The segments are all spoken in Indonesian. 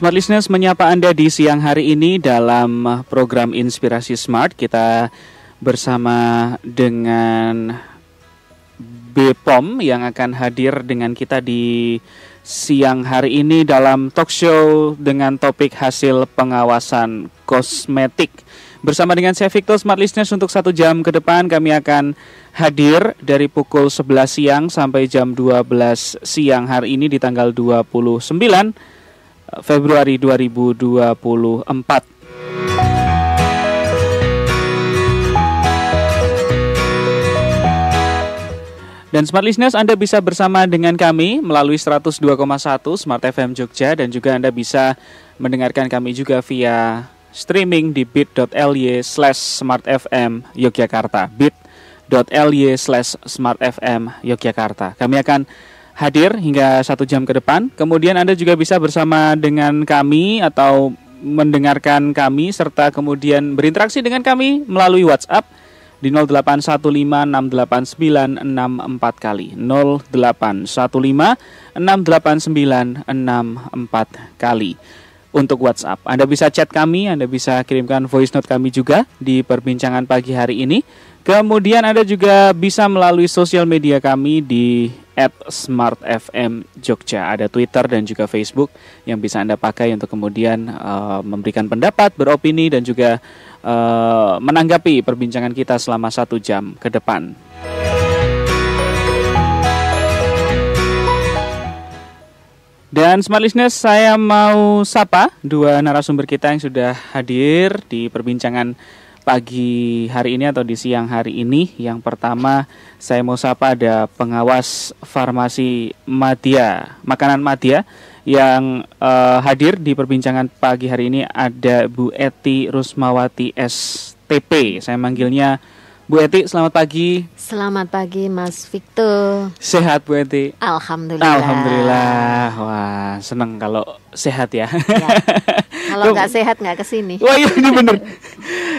Smart Listeners, menyapa Anda di siang hari ini dalam program Inspirasi Smart. Kita bersama dengan BPOM yang akan hadir dengan kita di siang hari ini dalam talk show dengan topik hasil pengawasan kosmetik. Bersama dengan saya Victor. Smart Listeners, untuk 1 jam ke depan kami akan hadir dari pukul 11 siang sampai jam 12 siang hari ini di tanggal 29 Februari 2024. Dan Smart Listeners, Anda bisa bersama dengan kami melalui 102,1 Smart FM Jogja, dan juga Anda bisa mendengarkan kami juga via streaming di bit.ly/smartfm Yogyakarta, bit.ly/smartfm Yogyakarta. Kami akan hadir hingga 1 jam ke depan. Kemudian Anda juga bisa bersama dengan kami atau mendengarkan kami serta kemudian berinteraksi dengan kami melalui WhatsApp di 0815689664 kali. 0815689664 kali untuk WhatsApp. Anda bisa chat kami, Anda bisa kirimkan voice note kami juga di perbincangan pagi hari ini. Kemudian Anda juga bisa melalui sosial media kami di @smartfm Jogja. Ada Twitter dan juga Facebook yang bisa Anda pakai untuk kemudian memberikan pendapat, beropini, dan juga menanggapi perbincangan kita selama 1 jam ke depan. Dan Smart Listeners, saya mau sapa 2 narasumber kita yang sudah hadir di perbincangan pagi hari ini atau di siang hari ini. Yang pertama saya mau sapa ada pengawas farmasi Madya, makanan Madya yang hadir di perbincangan pagi hari ini. Ada Bu Eti Rusmawati STP. Saya manggilnya Bu Eti. Selamat pagi. Selamat pagi Mas Victor. Sehat Bu Eti? Alhamdulillah. Alhamdulillah. Wah, seneng kalau sehat ya. Kalau nggak sehat nggak kesini. Wah, iya, ini bener.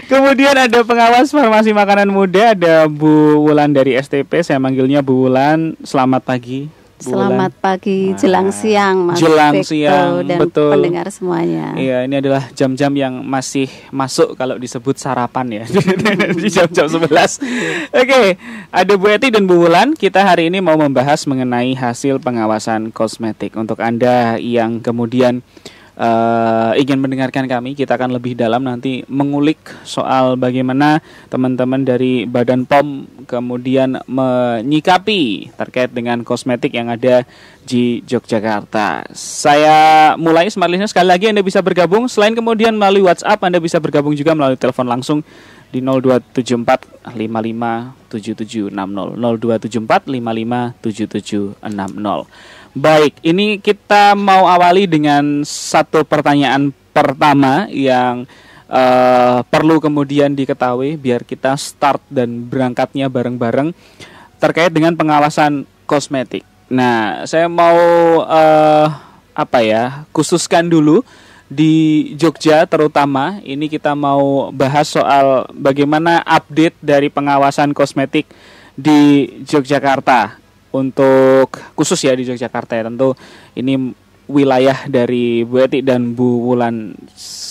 Kemudian ada pengawas farmasi makanan muda, ada Bu Wulan dari STP. Saya manggilnya Bu Wulan. Selamat pagi Bu Selamat Wulan. Jelang siang Mas Jelang Victor siang, dan betul. pendengar semuanya. Iya, ini adalah jam-jam yang masih masuk kalau disebut sarapan ya. Di jam-jam 11. Oke, ada Bu Eti dan Bu Wulan. Kita hari ini mau membahas mengenai hasil pengawasan kosmetik. Untuk Anda yang kemudian ingin mendengarkan kami, kita akan lebih dalam nanti mengulik soal bagaimana teman-teman dari Badan POM kemudian menyikapi terkait dengan kosmetik yang ada di Yogyakarta. Saya mulai Smart Listeners. Sekali lagi Anda bisa bergabung, selain kemudian melalui WhatsApp, Anda bisa bergabung juga melalui telepon langsung di 0274 55 7760 0274 55 7760. Baik, ini kita mau awali dengan satu pertanyaan pertama yang perlu kemudian diketahui biar kita start dan berangkatnya bareng-bareng terkait dengan pengawasan kosmetik. Nah, saya mau khususkan dulu di Jogja terutama. Ini kita mau bahas soal bagaimana update dari pengawasan kosmetik di Yogyakarta. Untuk khusus ya di Yogyakarta ya, tentu ini wilayah dari Bu Eti dan Bu Wulan.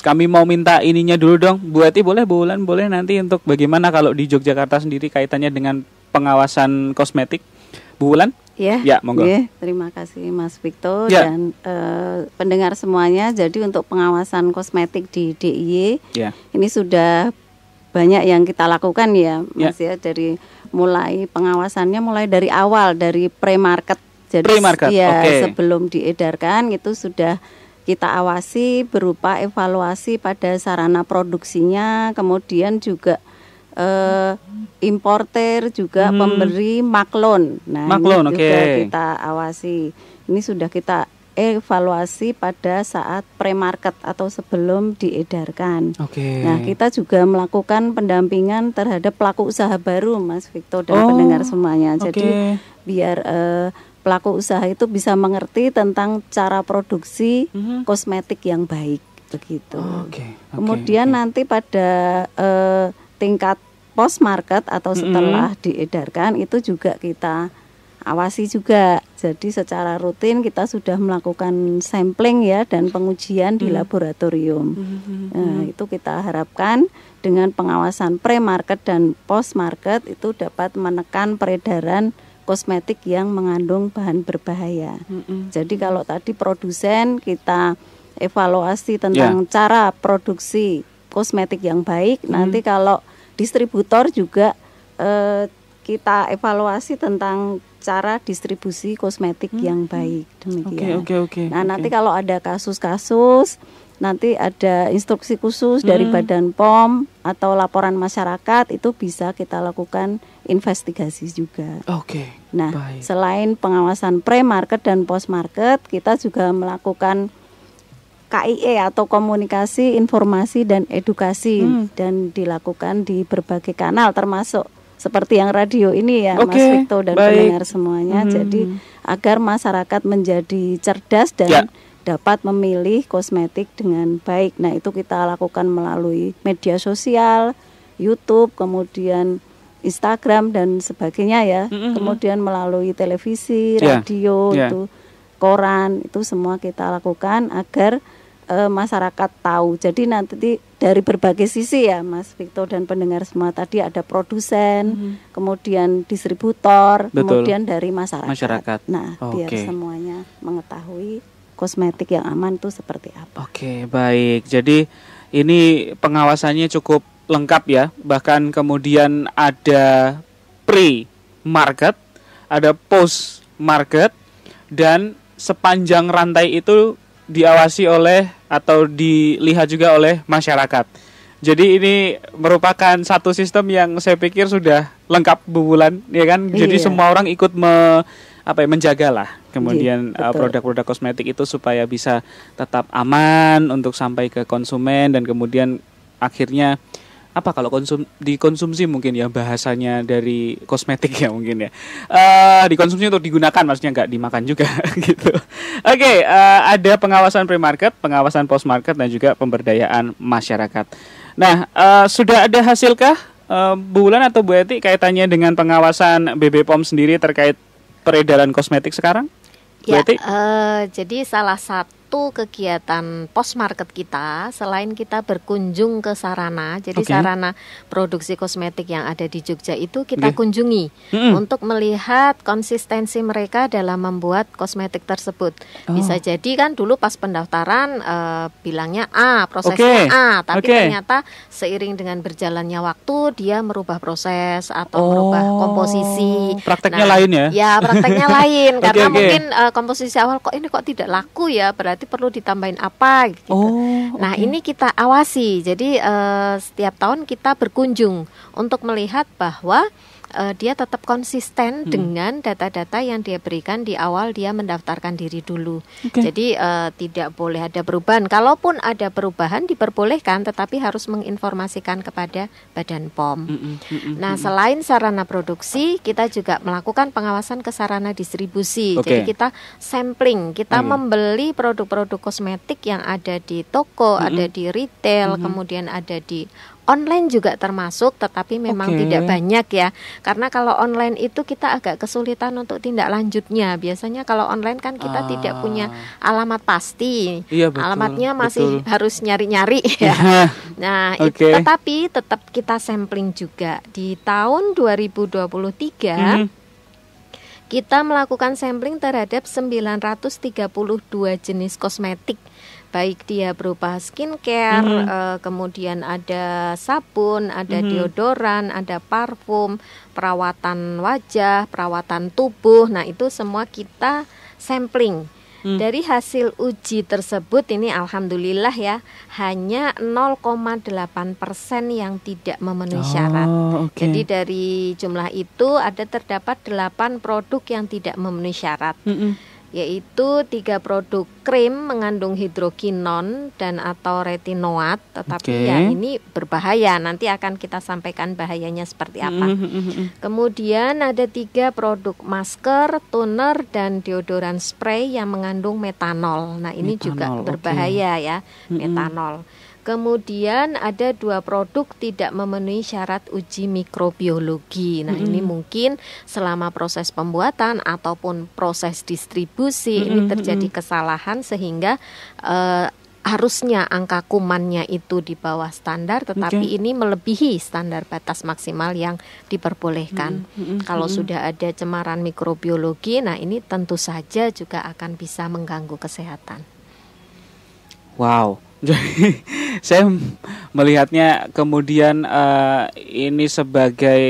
Kami mau minta ininya dulu dong, Bu Eti boleh, Bu Wulan boleh, nanti untuk bagaimana kalau di Yogyakarta sendiri kaitannya dengan pengawasan kosmetik. Bu Wulan? Ya, monggo. Terima kasih Mas Victor dan pendengar semuanya. Jadi untuk pengawasan kosmetik di DIY ini sudah banyak yang kita lakukan ya Mas ya, dari mulai pengawasannya mulai dari awal, dari pre-market. Jadi sebelum diedarkan itu sudah kita awasi berupa evaluasi pada sarana produksinya, kemudian juga importer juga pemberi maklon. Nah, ini juga kita awasi. Ini sudah kita evaluasi pada saat pre-market atau sebelum diedarkan. Nah, kita juga melakukan pendampingan terhadap pelaku usaha baru, Mas Victor dan pendengar semuanya. Jadi biar pelaku usaha itu bisa mengerti tentang cara produksi kosmetik yang baik, begitu. Kemudian nanti pada tingkat post market atau setelah diedarkan itu juga kita awasi juga. Jadi secara rutin kita sudah melakukan sampling ya dan pengujian di laboratorium. Nah, itu kita harapkan dengan pengawasan pre-market dan post-market itu dapat menekan peredaran kosmetik yang mengandung bahan berbahaya. Jadi kalau tadi produsen kita evaluasi tentang cara produksi kosmetik yang baik, nanti kalau distributor juga kita evaluasi tentang cara distribusi kosmetik yang baik, demikian. Nah, nanti kalau ada kasus-kasus, nanti ada instruksi khusus dari Badan POM atau laporan masyarakat, itu bisa kita lakukan investigasi juga. Nah, selain pengawasan pre-market dan post-market, kita juga melakukan KIE atau komunikasi, informasi dan edukasi dan dilakukan di berbagai kanal termasuk seperti yang radio ini ya, Mas Victor dan pendengar semuanya. Jadi agar masyarakat menjadi cerdas dan dapat memilih kosmetik dengan baik. Nah, itu kita lakukan melalui media sosial, YouTube, kemudian Instagram dan sebagainya ya. Kemudian melalui televisi, radio, itu koran, itu semua kita lakukan agar masyarakat tahu. Jadi nanti dari berbagai sisi ya, Mas Victor dan pendengar semua, tadi ada produsen, kemudian distributor, kemudian dari masyarakat. Nah, biar semuanya mengetahui kosmetik yang aman itu seperti apa. Baik. Jadi ini pengawasannya cukup lengkap ya. Bahkan kemudian ada pre-market, ada post-market, dan sepanjang rantai itu diawasi oleh atau dilihat juga oleh masyarakat. Jadi ini merupakan satu sistem yang saya pikir sudah lengkap, Bu Wulan, ya kan? Jadi semua orang ikut menjagalah kemudian produk-produk kosmetik itu supaya bisa tetap aman untuk sampai ke konsumen, dan kemudian akhirnya kalau dikonsumsi mungkin ya bahasanya dari kosmetik ya mungkin ya, dikonsumsi untuk digunakan, maksudnya nggak dimakan juga gitu. Ada pengawasan pre-market, pengawasan post-market, dan juga pemberdayaan masyarakat. Nah, sudah ada hasilkah Bu Wulan atau Bu Eti kaitannya dengan pengawasan BB POM sendiri terkait peredaran kosmetik sekarang? Bu Eti? Jadi salah satu kegiatan post-market kita, selain kita berkunjung ke sarana, jadi sarana produksi kosmetik yang ada di Jogja itu kita kunjungi untuk melihat konsistensi mereka dalam membuat kosmetik tersebut. Bisa jadi kan dulu pas pendaftaran bilangnya A, prosesnya A, tapi ternyata seiring dengan berjalannya waktu dia merubah proses atau merubah komposisi. Prakteknya lain ya? Ya, prakteknya lain karena mungkin komposisi awal kok tidak laku ya, berarti perlu ditambahin apa gitu. Nah, ini kita awasi. Jadi setiap tahun kita berkunjung untuk melihat bahwa dia tetap konsisten dengan data-data yang dia berikan di awal dia mendaftarkan diri dulu. Jadi tidak boleh ada perubahan. Kalaupun ada perubahan diperbolehkan, tetapi harus menginformasikan kepada Badan POM. Nah, selain sarana produksi, kita juga melakukan pengawasan ke sarana distribusi. Jadi kita sampling, kita membeli produk-produk kosmetik yang ada di toko, ada di retail, kemudian ada di online juga termasuk, tetapi memang tidak banyak ya. Karena kalau online itu kita agak kesulitan untuk tindak lanjutnya. Biasanya kalau online kan kita tidak punya alamat pasti. Alamatnya masih harus nyari-nyari ya. Nah, tetapi tetap kita sampling juga. Di tahun 2023 kita melakukan sampling terhadap 932 jenis kosmetik. Baik dia berupa skincare, kemudian ada sabun, ada deodoran, ada parfum, perawatan wajah, perawatan tubuh. Nah, itu semua kita sampling. Dari hasil uji tersebut ini alhamdulillah ya, hanya 0,8% yang tidak memenuhi syarat. Jadi dari jumlah itu ada terdapat 8 produk yang tidak memenuhi syarat. Yaitu 3 produk krim mengandung hidrokinon dan atau retinoat, tetapi ya ini berbahaya. Nanti akan kita sampaikan bahayanya seperti apa. Kemudian ada 3 produk masker, toner, dan deodoran spray yang mengandung metanol. Nah, ini juga berbahaya ya, metanol. Kemudian ada 2 produk tidak memenuhi syarat uji mikrobiologi. Nah, ini mungkin selama proses pembuatan ataupun proses distribusi ini terjadi kesalahan sehingga harusnya angka kumannya itu di bawah standar, tetapi ini melebihi standar batas maksimal yang diperbolehkan. Kalau sudah ada cemaran mikrobiologi, nah ini tentu saja juga akan bisa mengganggu kesehatan. Wow. Jadi saya melihatnya kemudian ini sebagai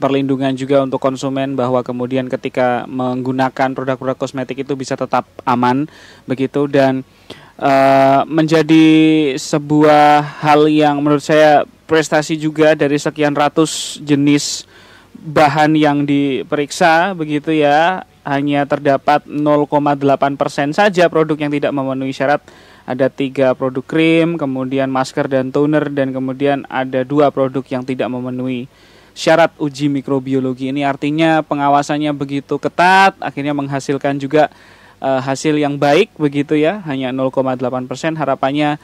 perlindungan juga untuk konsumen, bahwa kemudian ketika menggunakan produk-produk kosmetik itu bisa tetap aman begitu, dan menjadi sebuah hal yang menurut saya prestasi juga dari sekian ratus jenis bahan yang diperiksa begitu ya, hanya terdapat 0,8% saja produk yang tidak memenuhi syarat. Ada 3 produk krim, kemudian masker dan toner, dan kemudian ada 2 produk yang tidak memenuhi syarat uji mikrobiologi. Ini artinya pengawasannya begitu ketat, akhirnya menghasilkan juga hasil yang baik begitu ya, hanya 0,8%. Harapannya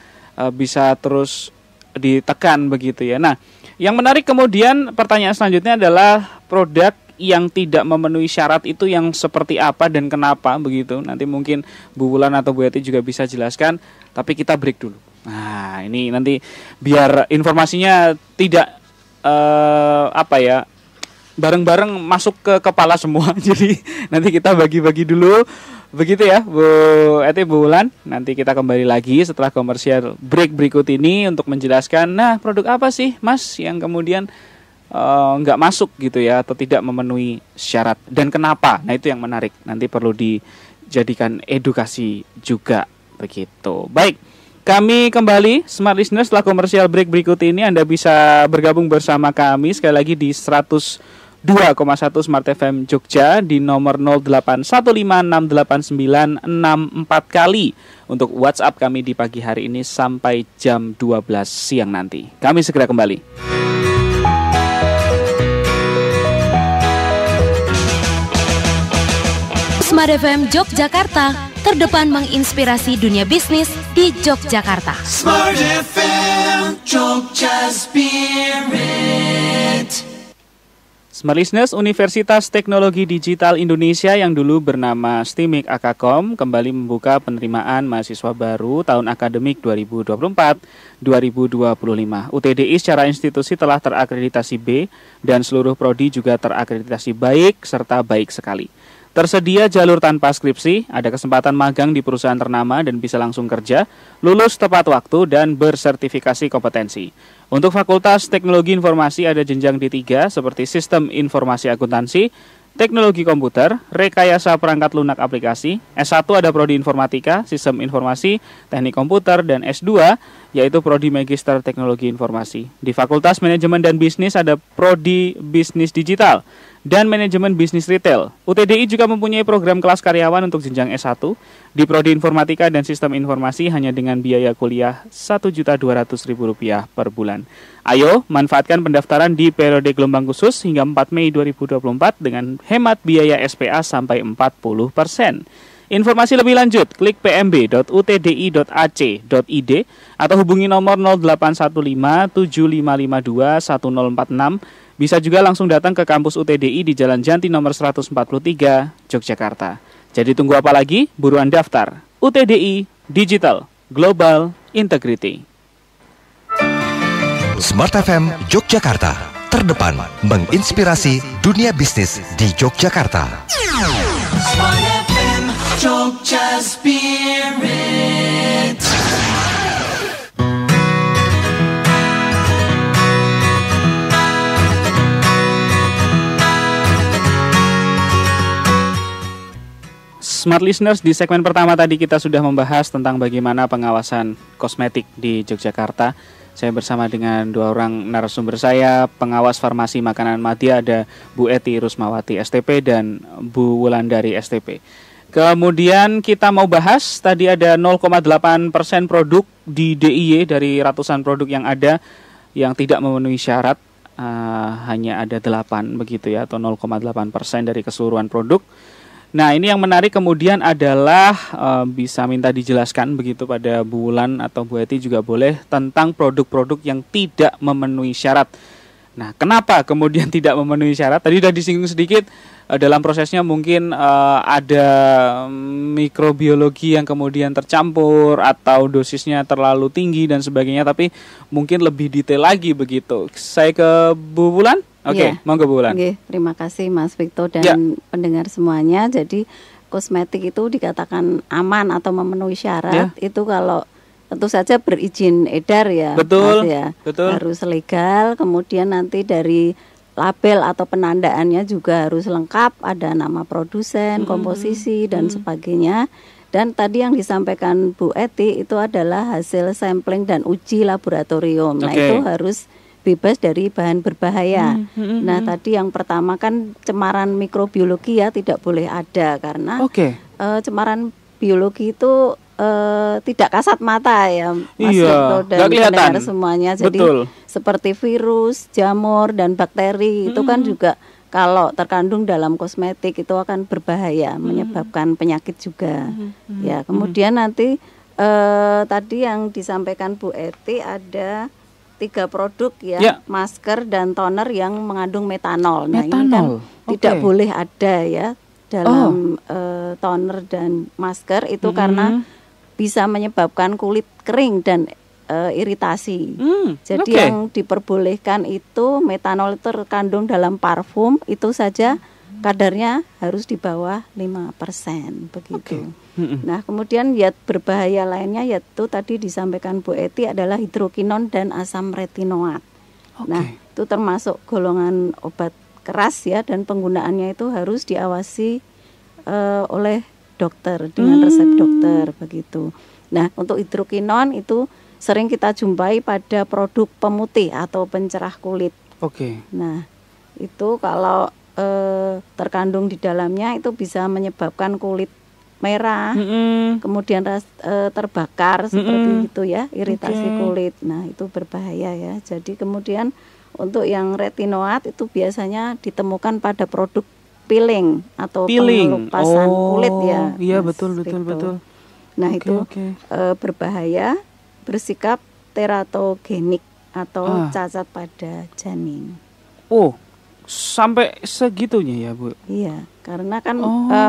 bisa terus ditekan begitu ya. Nah, yang menarik kemudian pertanyaan selanjutnya adalah produk yang tidak memenuhi syarat itu yang seperti apa dan kenapa begitu. Nanti mungkin Bu Wulan atau Bu Eti juga bisa jelaskan, tapi kita break dulu. Nah, ini nanti biar informasinya tidak bareng-bareng masuk ke kepala semua. Jadi nanti kita bagi-bagi dulu begitu ya, Bu Eti, Bu Wulan. Nanti kita kembali lagi setelah komersial break berikut ini untuk menjelaskan, nah produk apa sih Mas yang kemudian nggak masuk gitu ya, atau tidak memenuhi syarat dan kenapa. Nah, itu yang menarik, nanti perlu dijadikan edukasi juga begitu. Baik, kami kembali Smart Listeners setelah komersial break berikut ini. Anda bisa bergabung bersama kami sekali lagi di 102,1 Smart FM Jogja di nomor 0815689664 kali untuk WhatsApp kami di pagi hari ini sampai jam 12 siang nanti. Kami segera kembali. Smart FM Yogyakarta, terdepan menginspirasi dunia bisnis di Yogyakarta. Smart FM Jogja Spirit. Smart Listeners, Universitas Teknologi Digital Indonesia yang dulu bernama STIMIK Akakom kembali membuka penerimaan mahasiswa baru tahun akademik 2024-2025. UTDI secara institusi telah terakreditasi B dan seluruh prodi juga terakreditasi baik serta baik sekali. Tersedia jalur tanpa skripsi, ada kesempatan magang di perusahaan ternama dan bisa langsung kerja, lulus tepat waktu dan bersertifikasi kompetensi. Untuk Fakultas Teknologi Informasi ada jenjang D3 seperti Sistem Informasi Akuntansi, Teknologi Komputer, Rekayasa Perangkat Lunak Aplikasi. S1 ada Prodi Informatika, Sistem Informasi, Teknik Komputer, dan S2 yaitu Prodi Magister Teknologi Informasi. Di Fakultas Manajemen dan Bisnis ada Prodi Bisnis Digital dan Manajemen Bisnis Retail. UTDI juga mempunyai program kelas karyawan untuk jenjang S1 di Prodi Informatika dan Sistem Informasi hanya dengan biaya kuliah Rp1.200.000 per bulan. Ayo, manfaatkan pendaftaran di periode gelombang khusus hingga 4 Mei 2024 dengan hemat biaya SPA sampai 40%. Informasi lebih lanjut, klik pmb.utdi.ac.id atau hubungi nomor 0815-7552-1046. Bisa juga langsung datang ke kampus UTDI di Jalan Janti nomor 143, Yogyakarta. Jadi tunggu apa lagi? Buruan daftar. UTDI Digital Global Integrity. Smart FM Yogyakarta, terdepan menginspirasi dunia bisnis di Yogyakarta. Smart FM Jogja Spirit. Smart Listeners, di segmen pertama tadi kita sudah membahas tentang bagaimana pengawasan kosmetik di Yogyakarta. Saya bersama dengan 2 orang narasumber saya, pengawas farmasi makanan Madya, ada Bu Eti Rusmawati STP dan Bu Wulandari STP. Kemudian kita mau bahas, tadi ada 0,8% produk di DIY dari ratusan produk yang ada yang tidak memenuhi syarat, hanya ada 8 begitu ya, atau 0,8% dari keseluruhan produk. Nah, ini yang menarik kemudian adalah bisa minta dijelaskan begitu pada Bu Wulan atau Bu Eti juga boleh tentang produk-produk yang tidak memenuhi syarat. Nah, kenapa kemudian tidak memenuhi syarat? Tadi sudah disinggung sedikit, dalam prosesnya mungkin ada mikrobiologi yang kemudian tercampur atau dosisnya terlalu tinggi dan sebagainya, tapi mungkin lebih detail lagi begitu. Saya ke Bu Wulan. Oke, monggo Bu Wulan. Oke, terima kasih Mas Victor dan pendengar semuanya. Jadi kosmetik itu dikatakan aman atau memenuhi syarat itu kalau tentu saja berizin edar ya. Betul. Mas, ya. Betul. Harus legal, kemudian nanti dari label atau penandaannya juga harus lengkap, ada nama produsen, komposisi dan sebagainya. Dan tadi yang disampaikan Bu Eti itu adalah hasil sampling dan uji laboratorium. Nah, itu harus bebas dari bahan berbahaya. Nah, tadi yang pertama kan cemaran mikrobiologi ya tidak boleh ada karena cemaran biologi itu tidak kasat mata ya, Mas Victor dan pendengar semuanya. Jadi seperti virus, jamur dan bakteri itu kan juga kalau terkandung dalam kosmetik itu akan berbahaya, menyebabkan penyakit juga. Ya, kemudian nanti tadi yang disampaikan Bu Eti ada 3 produk ya, masker dan toner yang mengandung metanol. Nah, ini kan tidak boleh ada ya dalam toner dan masker itu karena bisa menyebabkan kulit kering dan iritasi. Jadi yang diperbolehkan itu metanol terkandung dalam parfum itu saja kadarnya harus di bawah 5% begitu. Nah, kemudian zat berbahaya lainnya yaitu tadi disampaikan Bu Eti adalah hidrokinon dan asam retinoat. Nah, itu termasuk golongan obat keras ya, dan penggunaannya itu harus diawasi oleh dokter dengan resep dokter begitu. Nah, untuk hidrokinon itu sering kita jumpai pada produk pemutih atau pencerah kulit. Nah, itu kalau terkandung di dalamnya itu bisa menyebabkan kulit merah, kemudian terbakar seperti itu ya, iritasi kulit. Nah, itu berbahaya ya. Jadi kemudian untuk yang retinoat itu biasanya ditemukan pada produk peeling atau pengelupasan kulit ya. Iya, betul. Nah, itu berbahaya, bersikap teratogenik atau cacat pada janin. Sampai segitunya ya, Bu? Iya, karena kan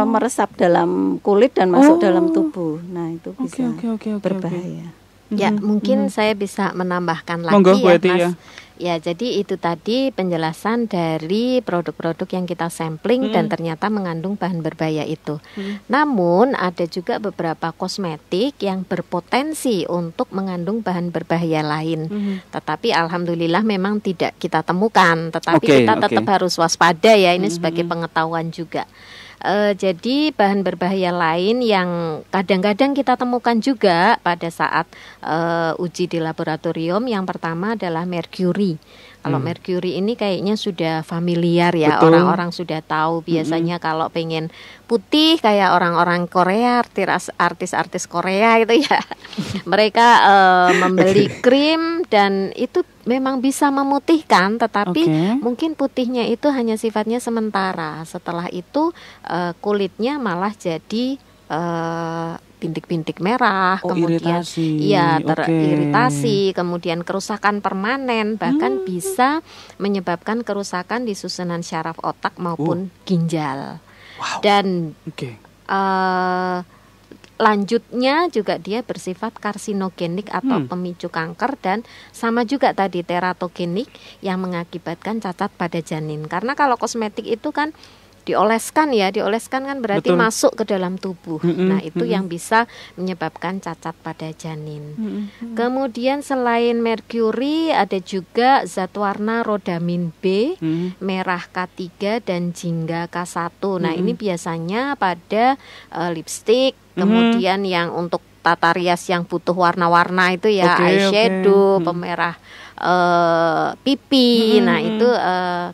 meresap dalam kulit dan masuk dalam tubuh. Nah, itu bisa berbahaya. Ya, mungkin saya bisa menambahkan lagi. Monggo, Bu Eti, Mas. ya. Ya, jadi itu tadi penjelasan dari produk-produk yang kita sampling dan ternyata mengandung bahan berbahaya itu. Namun ada juga beberapa kosmetik yang berpotensi untuk mengandung bahan berbahaya lain. Tetapi alhamdulillah memang tidak kita temukan. Tetapi kita tetap harus waspada ya, ini sebagai pengetahuan juga. Jadi bahan berbahaya lain yang kadang-kadang kita temukan juga pada saat uji di laboratorium, yang pertama adalah merkuri. Kalau merkuri ini kayaknya sudah familiar ya, orang-orang sudah tahu biasanya kalau pengen putih kayak orang-orang Korea, artis-artis Korea itu ya, mereka membeli krim dan itu memang bisa memutihkan, tetapi mungkin putihnya itu hanya sifatnya sementara. Setelah itu kulitnya malah jadi bintik-bintik merah, kemudian teriritasi, kemudian kerusakan permanen, bahkan bisa menyebabkan kerusakan di susunan syaraf otak maupun ginjal. Dan lanjutnya juga dia bersifat karsinogenik atau pemicu kanker, dan sama juga tadi teratogenik yang mengakibatkan cacat pada janin. Karena kalau kosmetik itu kan dioleskan kan berarti masuk ke dalam tubuh. Nah, itu yang bisa menyebabkan cacat pada janin. Kemudian selain merkuri ada juga zat warna rodamin B, merah K3 dan jingga K1. Nah, ini biasanya pada lipstik, kemudian yang untuk tata rias yang butuh warna-warna itu ya, eyeshadow, pemerah pipi. Nah, itu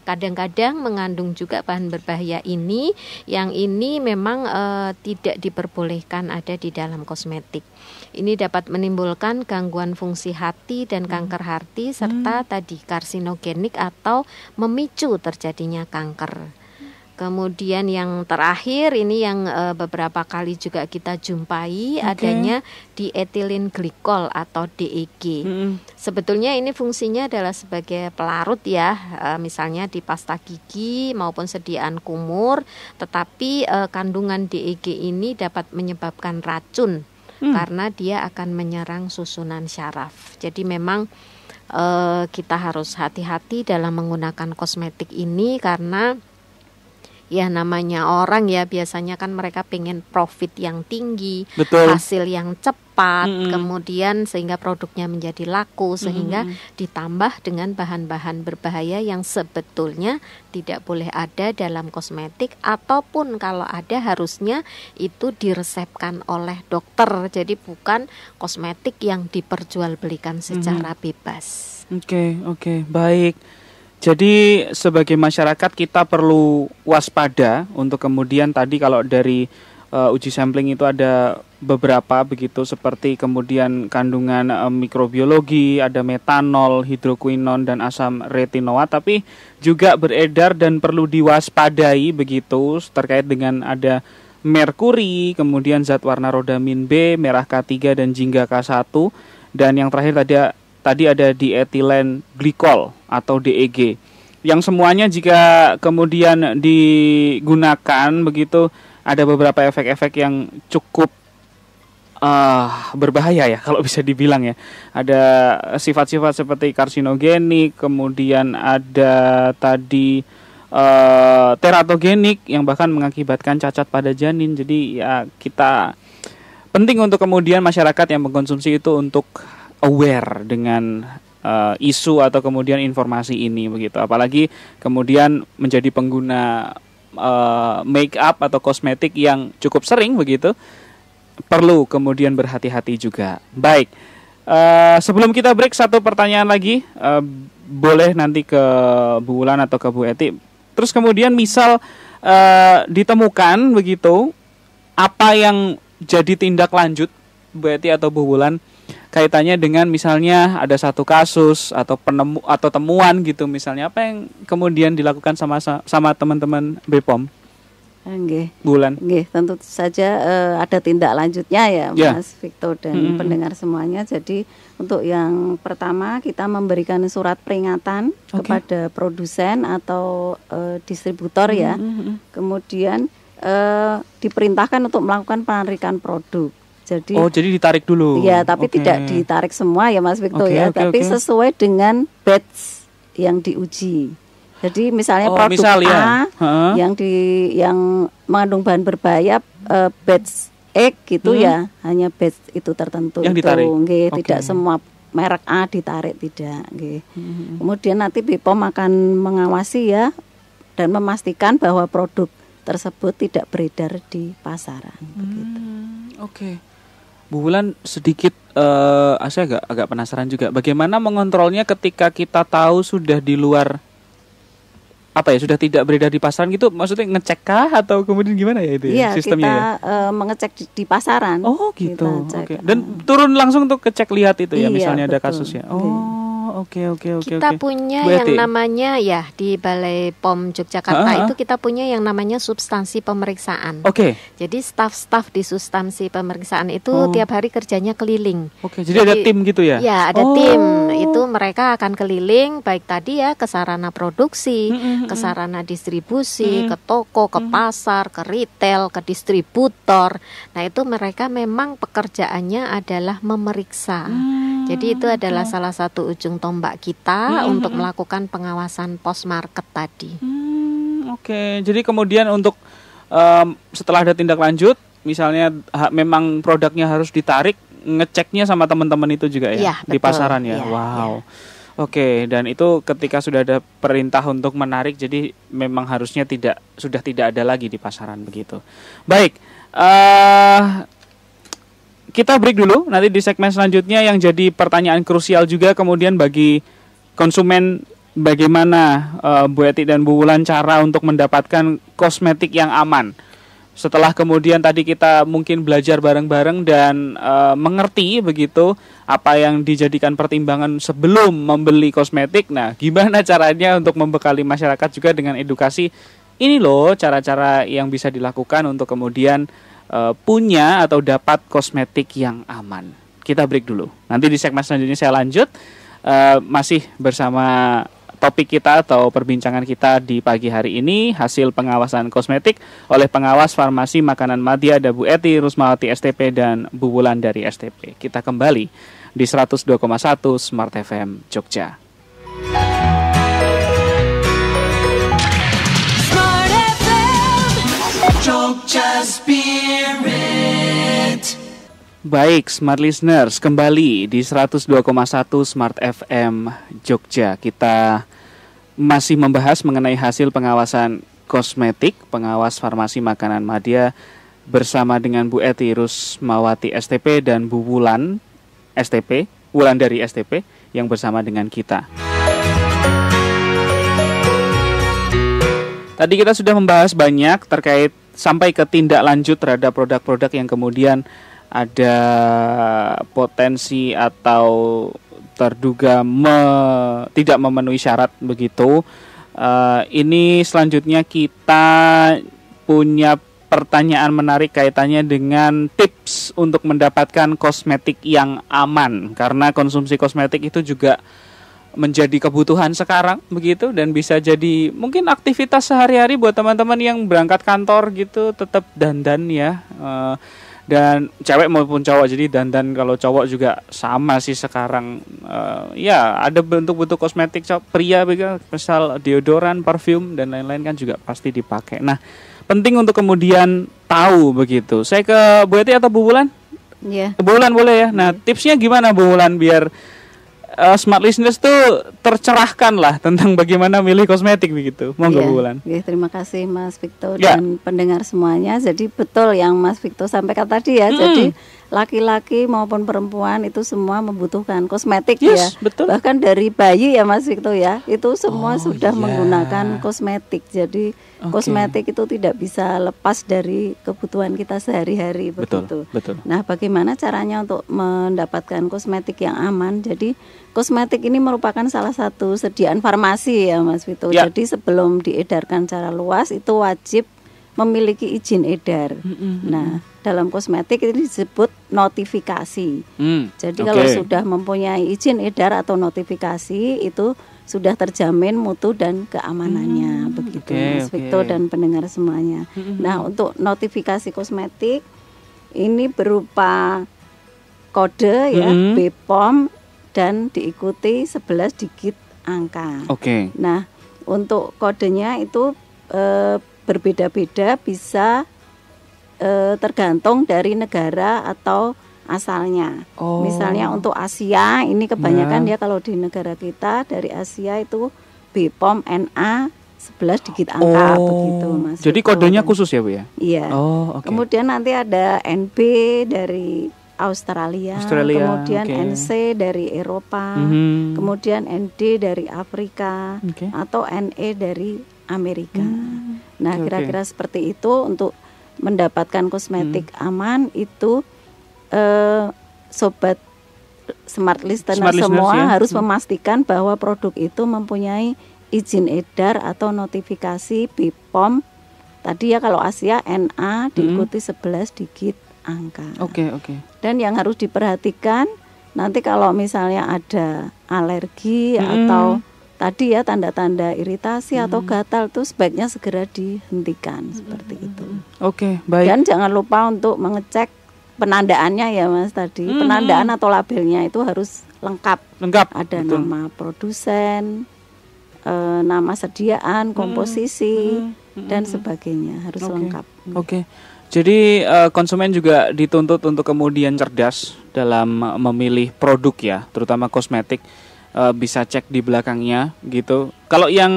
kadang-kadang mengandung juga bahan berbahaya ini, yang ini memang tidak diperbolehkan ada di dalam kosmetik. Ini dapat menimbulkan gangguan fungsi hati dan kanker hati, serta tadi karsinogenik atau memicu terjadinya kanker. Kemudian yang terakhir ini yang beberapa kali juga kita jumpai adanya diethylene glycol atau DEG. Sebetulnya ini fungsinya adalah sebagai pelarut ya, misalnya di pasta gigi maupun sediaan kumur. Tetapi kandungan DEG ini dapat menyebabkan racun karena dia akan menyerang susunan syaraf. Jadi memang kita harus hati-hati dalam menggunakan kosmetik ini karena ya namanya orang ya biasanya kan mereka pengen profit yang tinggi, hasil yang cepat, kemudian sehingga produknya menjadi laku, sehingga ditambah dengan bahan-bahan berbahaya yang sebetulnya tidak boleh ada dalam kosmetik, ataupun kalau ada harusnya itu diresepkan oleh dokter. Jadi bukan kosmetik yang diperjualbelikan secara bebas. Oke, baik. Jadi sebagai masyarakat kita perlu waspada untuk kemudian tadi kalau dari uji sampling itu ada beberapa begitu seperti kemudian kandungan mikrobiologi, ada metanol, hidroquinon dan asam retinoat, tapi juga beredar dan perlu diwaspadai begitu terkait dengan ada merkuri, kemudian zat warna rodamin B, merah K3 dan jingga K1, dan yang terakhir tadi ada diethylene glycol atau DEG, yang semuanya jika kemudian digunakan begitu ada beberapa efek-efek yang cukup berbahaya ya kalau bisa dibilang ya. Ada sifat-sifat seperti karsinogenik, kemudian ada tadi teratogenik yang bahkan mengakibatkan cacat pada janin. Jadi ya kita penting untuk kemudian masyarakat yang mengkonsumsi itu untuk aware dengan isu atau kemudian informasi ini begitu. Apalagi kemudian menjadi pengguna make up atau kosmetik yang cukup sering begitu, perlu kemudian berhati-hati juga. Baik, sebelum kita break satu pertanyaan lagi, boleh nanti ke Bu Wulan atau ke Bu Eti. Terus kemudian misal ditemukan begitu, apa yang jadi tindak lanjut Bu Eti atau Bu Wulan kaitannya dengan misalnya ada satu kasus atau temuan gitu, misalnya apa yang kemudian dilakukan sama teman-teman BPOM? Bulan. Tentu saja ada tindak lanjutnya ya, Mas Victor dan pendengar semuanya. Jadi untuk yang pertama kita memberikan surat peringatan kepada produsen atau distributor ya. Kemudian diperintahkan untuk melakukan penarikan produk. Jadi ditarik dulu. Iya, tapi tidak ditarik semua ya Mas Victor tapi sesuai dengan batch yang diuji. Jadi misalnya produk A yang mengandung bahan berbahaya batch X gitu ya, hanya batch itu tertentu yang itu ditarik. Tidak semua merek A ditarik, tidak. Kemudian nanti BPOM akan mengawasi ya dan memastikan bahwa produk tersebut tidak beredar di pasaran begitu. Bu Wulan sedikit saya agak penasaran juga bagaimana mengontrolnya ketika kita tahu sudah di luar sudah tidak beredar di pasaran gitu, maksudnya ngecek kah atau kemudian gimana ya itu sistemnya? Kita mengecek di pasaran. Gitu. Dan turun langsung untuk kecek lihat itu ya misalnya ada kasus ya. Kita punya yang namanya ya di Balai POM Yogyakarta itu kita punya yang namanya substansi pemeriksaan. Jadi staf-staf di substansi pemeriksaan itu tiap hari kerjanya keliling. Jadi ada tim gitu ya? Ya, ada tim. Itu mereka akan keliling baik tadi ya ke sarana produksi, ke sarana distribusi, ke toko, ke pasar, ke retail, ke distributor. Nah, itu mereka memang pekerjaannya adalah memeriksa. Jadi itu adalah salah satu ujung tombak kita untuk melakukan pengawasan post market tadi. Jadi kemudian untuk setelah ada tindak lanjut, misalnya memang produknya harus ditarik, ngeceknya sama teman-teman itu juga ya di pasaran ya. Dan itu ketika sudah ada perintah untuk menarik, jadi memang harusnya sudah tidak ada lagi di pasaran begitu. Baik. Kita break dulu, nanti di segmen selanjutnya yang jadi pertanyaan krusial juga kemudian bagi konsumen, bagaimana Bu Eti dan Bu Wulan cara untuk mendapatkan kosmetik yang aman. Setelah kemudian tadi kita mungkin belajar bareng-bareng dan mengerti begitu apa yang dijadikan pertimbangan sebelum membeli kosmetik. Nah, gimana caranya untuk membekali masyarakat juga dengan edukasi ini loh cara-cara yang bisa dilakukan untuk kemudian punya atau dapat kosmetik yang aman. Kita break dulu. Nanti di segmen selanjutnya saya lanjut masih bersama topik kita atau perbincangan kita di pagi hari ini, hasil pengawasan kosmetik oleh pengawas farmasi makanan Madya ada Bu Eti Rusmawati STP dan Bu Wulan dari STP. Kita kembali di 102,1 Smart FM Jogja. Smart FM Jogja Spirit. Baik, Smart Listeners, kembali di 102,1 Smart FM Jogja. Kita masih membahas mengenai hasil pengawasan kosmetik, pengawas farmasi makanan Madya bersama dengan Bu Eti Rusmawati STP dan Bu Wulan STP, Wulan dari STP yang bersama dengan kita. Tadi kita sudah membahas banyak terkait sampai ke tindak lanjut terhadap produk-produk yang kemudian ada potensi atau terduga tidak memenuhi syarat begitu. Ini selanjutnya kita punya pertanyaan menarik kaitannya dengan tips untuk mendapatkan kosmetik yang aman, karena konsumsi kosmetik itu juga menjadi kebutuhan sekarang begitu, dan bisa jadi mungkin aktivitas sehari-hari buat teman-teman yang berangkat kantor gitu tetap dandan ya. Dan cewek maupun cowok, jadi dandan kalau cowok juga sama sih sekarang. Ya ada bentuk-bentuk kosmetik pria begitu, misal deodoran, parfum dan lain-lain kan juga pasti dipakai. Nah, penting untuk kemudian tahu begitu. Saya ke Bu Eti atau Bu Wulan? Iya. Bu Wulan boleh ya. Nah, tipsnya gimana Bu Wulan biar Smart Listeners tuh tercerahkan lah tentang bagaimana milih kosmetik begitu. Monggo Bu Wulan. Terima kasih Mas Victor dan pendengar semuanya. Jadi betul yang Mas Victor sampaikan tadi ya. Jadi laki-laki maupun perempuan itu semua membutuhkan kosmetik ya. Betul. Bahkan dari bayi ya Mas Victor ya, itu semua sudah menggunakan kosmetik. Jadi kosmetik itu tidak bisa lepas dari kebutuhan kita sehari-hari begitu. Betul. Nah, bagaimana caranya untuk mendapatkan kosmetik yang aman? Jadi kosmetik ini merupakan salah satu sediaan farmasi ya Mas Vito. Jadi sebelum diedarkan secara luas itu wajib memiliki izin edar. Nah, dalam kosmetik ini disebut notifikasi. Jadi kalau sudah mempunyai izin edar atau notifikasi itu sudah terjamin mutu dan keamanannya begitu Mas Victor dan pendengar semuanya. Nah, untuk notifikasi kosmetik ini berupa kode ya, BPOM dan diikuti 11 digit angka. Nah, untuk kodenya itu berbeda-beda, bisa tergantung dari negara atau asalnya. Misalnya untuk Asia ini kebanyakan ya kalau di negara kita dari Asia itu BPOM NA 11 digit angka begitu Mas. Jadi kodenya khusus ya Bu ya? Iya. Kemudian nanti ada NB dari Australia, kemudian NC dari Eropa, kemudian ND dari Afrika, atau NE dari Amerika. Nah, kira-kira seperti itu untuk mendapatkan kosmetik aman itu. Sobat Smart Listener semua harus memastikan bahwa produk itu mempunyai izin edar atau notifikasi BPOM. Tadi ya kalau Asia NA diikuti 11 digit angka. Dan yang harus diperhatikan nanti kalau misalnya ada alergi atau tadi ya tanda-tanda iritasi atau gatal itu sebaiknya segera dihentikan seperti itu. Baik. Dan jangan lupa untuk mengecek penandaannya ya Mas tadi. Penandaan atau labelnya itu harus lengkap. Ada nama produsen, nama sediaan, komposisi dan sebagainya harus lengkap. Jadi konsumen juga dituntut untuk kemudian cerdas dalam memilih produk ya, terutama kosmetik. Bisa cek di belakangnya gitu. Kalau yang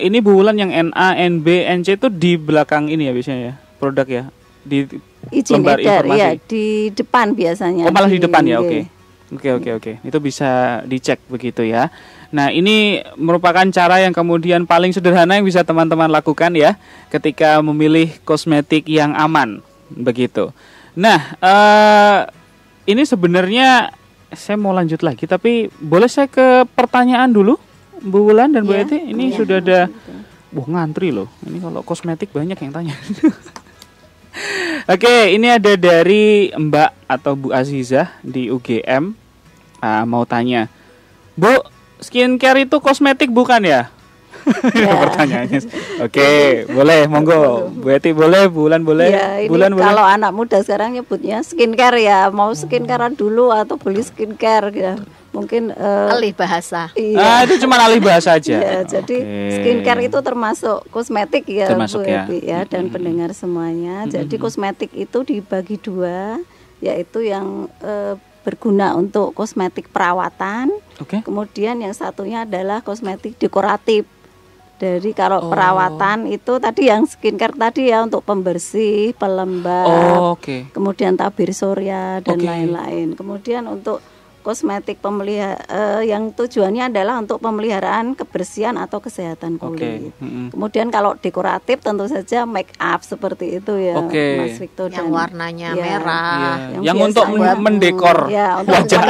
ini Bu Wulan yang NA, NB, NC itu di belakang ini ya biasanya ya produk ya, di izin edar ya di depan biasanya. Malah di depan ya. Oke. Itu bisa dicek begitu ya. Nah, ini merupakan cara yang kemudian paling sederhana yang bisa teman-teman lakukan ya ketika memilih kosmetik yang aman begitu. Nah, ini sebenarnya saya mau lanjut lagi, tapi boleh saya ke pertanyaan dulu Bu Wulan dan Bu Eti? Ini sudah ada Wah, ngantri loh. Ini kalau kosmetik banyak yang tanya. Oke, ini ada dari Mbak atau Bu Azizah di UGM. Mau tanya, Bu, skincare itu kosmetik bukan ya? Pertanyaannya. Oke, boleh, monggo. Bu Eti boleh, Bulan boleh. Ya, ini Bulan kalau boleh. anak muda sekarang nyebutnya skincare ya, mau skincarean dulu atau beli skincare ya. Mungkin alih bahasa. Iya. Itu cuma alih bahasa aja. Ya, jadi skincare itu termasuk kosmetik ya, Termasuk Bu ya. Evi ya, dan pendengar semuanya. Jadi kosmetik itu dibagi dua, yaitu yang berguna untuk kosmetik perawatan. Kemudian yang satunya adalah kosmetik dekoratif. Dari kalau perawatan itu tadi yang skincare tadi ya, untuk pembersih, pelembab, kemudian tabir surya dan lain-lain. Kemudian untuk kosmetik yang tujuannya adalah untuk pemeliharaan kebersihan atau kesehatan kulit. Kemudian kalau dekoratif tentu saja make up seperti itu ya, Mas Victor. Yang warnanya merah. Yang untuk mendekor wajah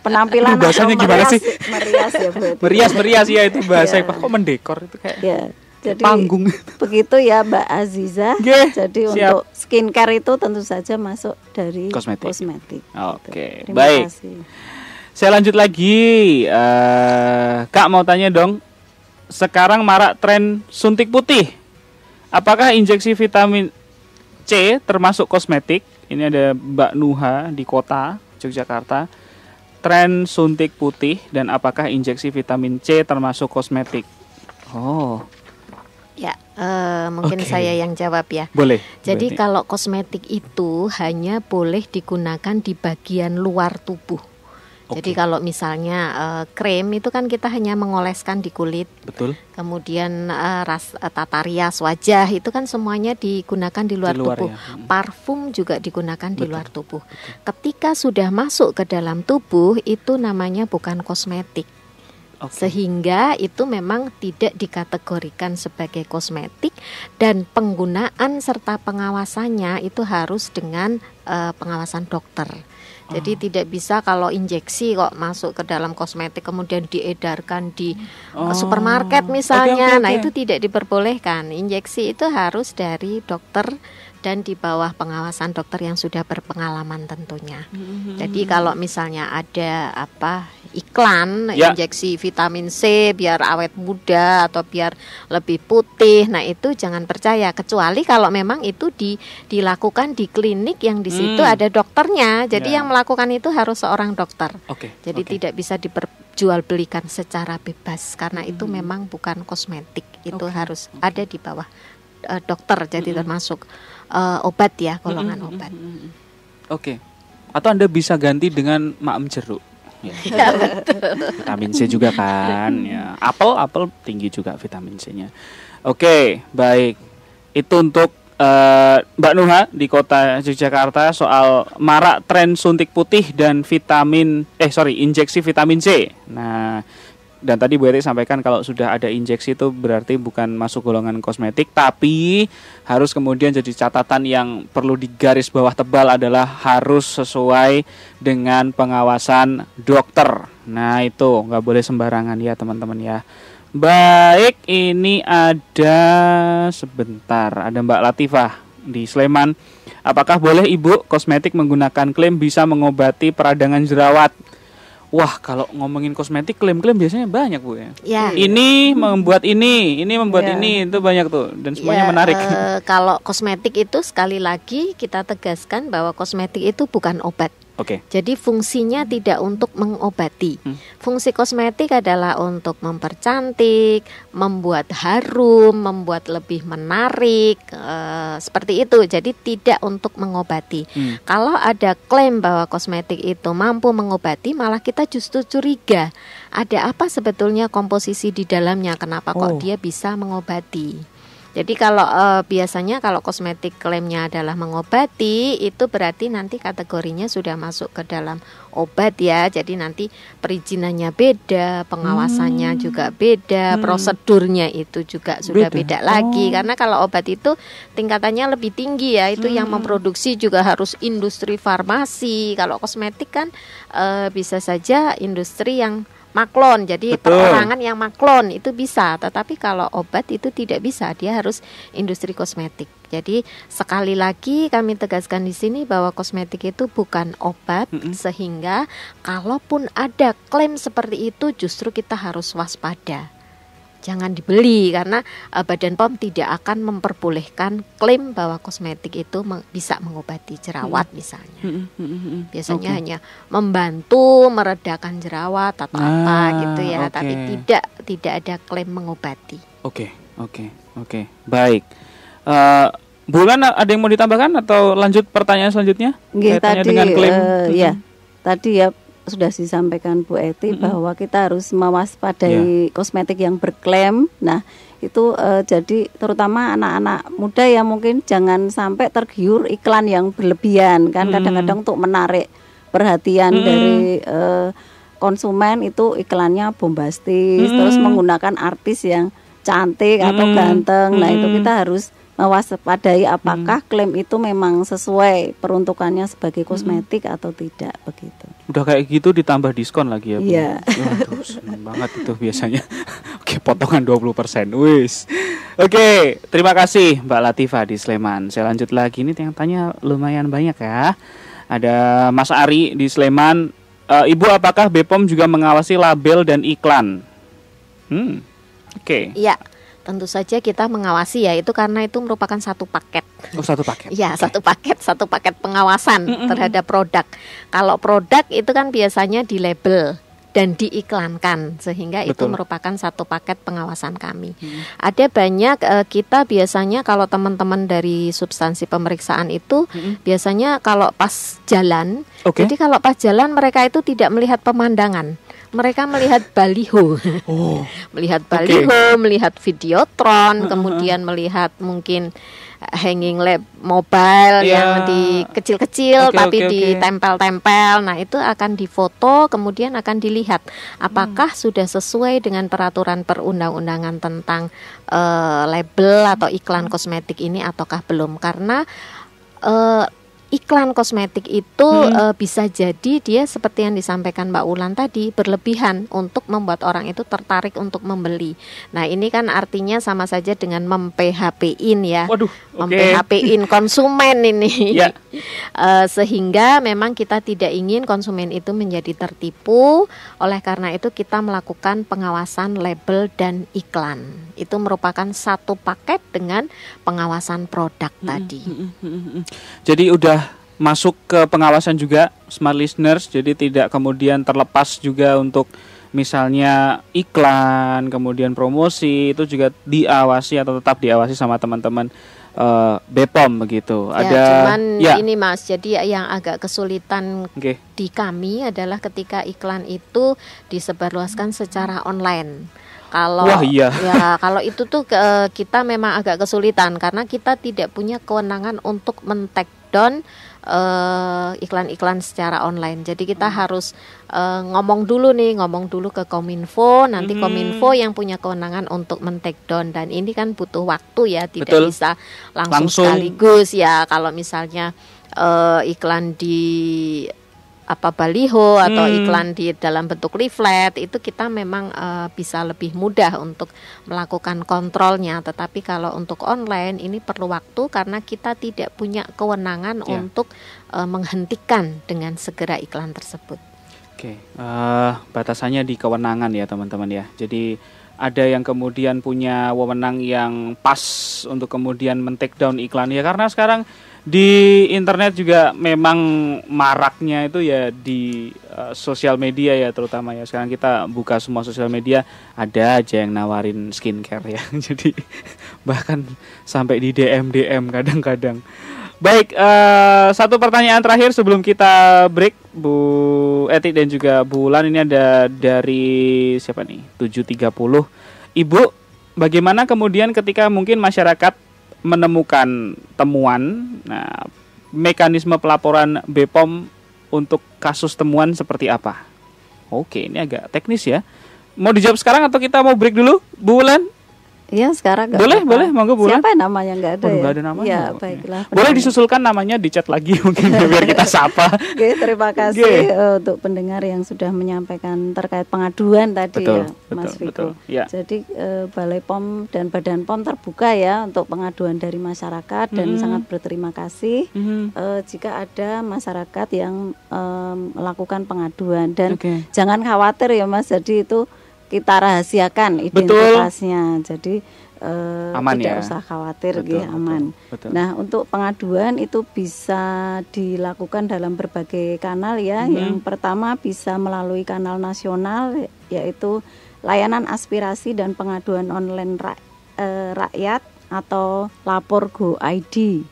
penampilan bahasanya gimana sih? Merias ya, Bu. Merias ya itu bahasa kok mendekor itu kayak jadi panggung. Begitu ya Mbak Azizah. Jadi untuk skincare itu tentu saja masuk dari kosmetik. Oke, baik. Kasih. Saya lanjut lagi. Kak mau tanya dong. Sekarang marak tren suntik putih. Apakah injeksi vitamin C termasuk kosmetik? Ini ada Mbak Nuha di kota Yogyakarta. Tren suntik putih dan apakah injeksi vitamin C termasuk kosmetik? Ya, mungkin saya yang jawab ya. Boleh. Jadi kalau kosmetik itu hanya boleh digunakan di bagian luar tubuh. Jadi kalau misalnya krim itu kan kita hanya mengoleskan di kulit. Betul. Kemudian tata rias wajah itu kan semuanya digunakan di luar tubuh. Ya. Parfum juga digunakan di luar tubuh. Ketika sudah masuk ke dalam tubuh itu namanya bukan kosmetik. Sehingga itu memang tidak dikategorikan sebagai kosmetik dan penggunaan serta pengawasannya itu harus dengan pengawasan dokter. Jadi tidak bisa kalau injeksi kok masuk ke dalam kosmetik kemudian diedarkan di supermarket misalnya. Nah itu tidak diperbolehkan. Injeksi itu harus dari dokter dan di bawah pengawasan dokter yang sudah berpengalaman tentunya. Jadi kalau misalnya ada iklan injeksi vitamin C biar awet muda atau biar lebih putih, nah itu jangan percaya kecuali kalau memang itu dilakukan di klinik yang di situ ada dokternya. Jadi yang melakukan itu harus seorang dokter. Jadi tidak bisa diperjualbelikan secara bebas karena itu memang bukan kosmetik. Itu harus ada di bawah dokter. Jadi termasuk obat ya, golongan obat. Atau Anda bisa ganti dengan maem jeruk. Ya, vitamin C juga kan. Ya. Apel tinggi juga vitamin C-nya. Baik. Itu untuk Mbak Nuha di kota Yogyakarta soal marak tren suntik putih dan injeksi vitamin C. Nah, dan tadi Bu Eti sampaikan kalau sudah ada injeksi itu berarti bukan masuk golongan kosmetik, tapi harus kemudian jadi catatan yang perlu digaris bawah tebal adalah harus sesuai dengan pengawasan dokter. Nah itu nggak boleh sembarangan ya teman-teman ya. Baik, ini ada Mbak Latifah di Sleman. Apakah boleh Ibu kosmetik menggunakan klaim bisa mengobati peradangan jerawat? Wah, kalau ngomongin kosmetik klaim-klaim biasanya banyak Bu ya. Ini membuat ini membuat ini, itu banyak tuh dan semuanya menarik. Kalau kosmetik itu sekali lagi kita tegaskan bahwa kosmetik itu bukan obat. Jadi fungsinya tidak untuk mengobati. Fungsi kosmetik adalah untuk mempercantik, membuat harum, membuat lebih menarik, seperti itu. Jadi tidak untuk mengobati. Kalau ada klaim bahwa kosmetik itu mampu mengobati, malah kita justru curiga. Ada apa sebetulnya komposisi di dalamnya? Kenapa kok dia bisa mengobati? Jadi kalau biasanya kalau kosmetik klaimnya adalah mengobati, itu berarti nanti kategorinya sudah masuk ke dalam obat ya. Jadi nanti perizinannya beda, pengawasannya juga beda, prosedurnya itu juga sudah beda lagi. Karena kalau obat itu tingkatannya lebih tinggi ya, itu yang memproduksi juga harus industri farmasi. Kalau kosmetik kan bisa saja industri yang maklon. Jadi perorangan yang maklon itu bisa, tetapi kalau obat itu tidak bisa, dia harus industri kosmetik. Jadi sekali lagi kami tegaskan di sini bahwa kosmetik itu bukan obat, sehingga kalaupun ada klaim seperti itu justru kita harus waspada. Jangan dibeli karena Badan POM tidak akan memperbolehkan klaim bahwa kosmetik itu bisa mengobati jerawat misalnya. Biasanya hanya membantu meredakan jerawat atau apa gitu ya, tapi tidak ada klaim mengobati. Oke. Baik. Bulan ada yang mau ditambahkan atau lanjut pertanyaan selanjutnya? Tadi dengan klaim. Tadi ya sudah disampaikan Bu Eti bahwa kita harus mewaspadai kosmetik yang berklaim. Nah, itu jadi terutama anak-anak muda ya mungkin jangan sampai tergiur iklan yang berlebihan kan, kadang-kadang untuk menarik perhatian dari konsumen itu iklannya bombastis, terus menggunakan artis yang cantik atau ganteng. Nah, itu kita harus mewaspadai apakah klaim itu memang sesuai peruntukannya sebagai kosmetik atau tidak, begitu. Udah kayak gitu ditambah diskon lagi ya, Bu? Iya. Waduh, seneng banget itu biasanya. Oke, potongan 20%. Wis. Oke, terima kasih Mbak Latifah di Sleman. Saya lanjut lagi, ini yang tanya lumayan banyak ya. Ada Mas Ari di Sleman. Ibu, apakah BPOM juga mengawasi label dan iklan? Oke. Iya. Tentu saja kita mengawasi ya, itu karena itu merupakan satu paket. Oh, satu paket. Ya, satu paket pengawasan terhadap produk. Kalau produk itu kan biasanya di label dan diiklankan, sehingga itu merupakan satu paket pengawasan kami. Ada banyak kita biasanya kalau teman-teman dari substansi pemeriksaan itu biasanya kalau pas jalan, jadi kalau pas jalan mereka itu tidak melihat pemandangan. Mereka melihat baliho, melihat baliho, melihat videotron, kemudian melihat mungkin hanging lab mobile yang di kecil-kecil tapi ditempel-tempel. Nah, itu akan difoto, kemudian akan dilihat apakah sudah sesuai dengan peraturan perundang-undangan tentang label atau iklan kosmetik ini ataukah belum. Karena iklan kosmetik itu bisa jadi dia seperti yang disampaikan Mbak Ulan tadi, berlebihan untuk membuat orang itu tertarik untuk membeli. Nah, ini kan artinya sama saja dengan mem-PHP-in ya. Mem-PHP-in konsumen ini. Sehingga memang kita tidak ingin konsumen itu menjadi tertipu. Oleh karena itu kita melakukan pengawasan label dan iklan. Itu merupakan satu paket dengan pengawasan produk tadi. Jadi udah masuk ke pengawasan juga smart listeners, jadi tidak kemudian terlepas juga untuk misalnya iklan, kemudian promosi itu juga diawasi atau tetap diawasi sama teman-teman BPOM begitu. Cuman ini Mas, jadi yang agak kesulitan di kami adalah ketika iklan itu disebarluaskan secara online. Kalau kalau itu tuh kita memang agak kesulitan karena kita tidak punya kewenangan untuk men-take down iklan-iklan secara online. Jadi kita harus ngomong dulu ke Kominfo, nanti Kominfo yang punya kewenangan untuk men-take down, dan ini kan butuh waktu ya, tidak bisa langsung sekaligus ya. Kalau misalnya iklan di baliho atau iklan di dalam bentuk leaflet itu kita memang bisa lebih mudah untuk melakukan kontrolnya. Tetapi kalau untuk online ini perlu waktu karena kita tidak punya kewenangan untuk menghentikan dengan segera iklan tersebut. Batasannya di kewenangan ya teman-teman ya. Jadi ada yang kemudian punya wewenang yang pas untuk kemudian men-take down iklan ya, karena sekarang di internet juga memang maraknya itu ya di sosial media ya, terutama ya sekarang kita buka semua sosial media ada aja yang nawarin skincare ya. Jadi bahkan sampai di DM kadang-kadang. Baik, satu pertanyaan terakhir sebelum kita break, Bu Eti dan juga Bu Ulan. Ini ada dari siapa nih? 730. Ibu, bagaimana kemudian ketika mungkin masyarakat menemukan temuan, nah mekanisme pelaporan BPOM untuk kasus temuan seperti apa? Oke, ini agak teknis ya. Mau dijawab sekarang atau kita mau break dulu, Bu Ulan? Iya sekarang boleh monggo bulan. Siapa namanya nggak ada? Nggak ada namanya. Ya baiklah. Boleh disusulkan namanya di chat lagi mungkin biar kita sapa. Oke, terima kasih untuk pendengar yang sudah menyampaikan terkait pengaduan tadi Mas Viko. Ya. Jadi Balai POM dan Badan POM terbuka ya untuk pengaduan dari masyarakat dan sangat berterima kasih jika ada masyarakat yang melakukan pengaduan dan jangan khawatir ya Mas. Jadi itu kita rahasiakan identitasnya, jadi aman tidak ya? usah khawatir, aman. Betul. Nah untuk pengaduan itu bisa dilakukan dalam berbagai kanal ya. Yang pertama bisa melalui kanal nasional yaitu layanan aspirasi dan pengaduan online rakyat atau Lapor Go ID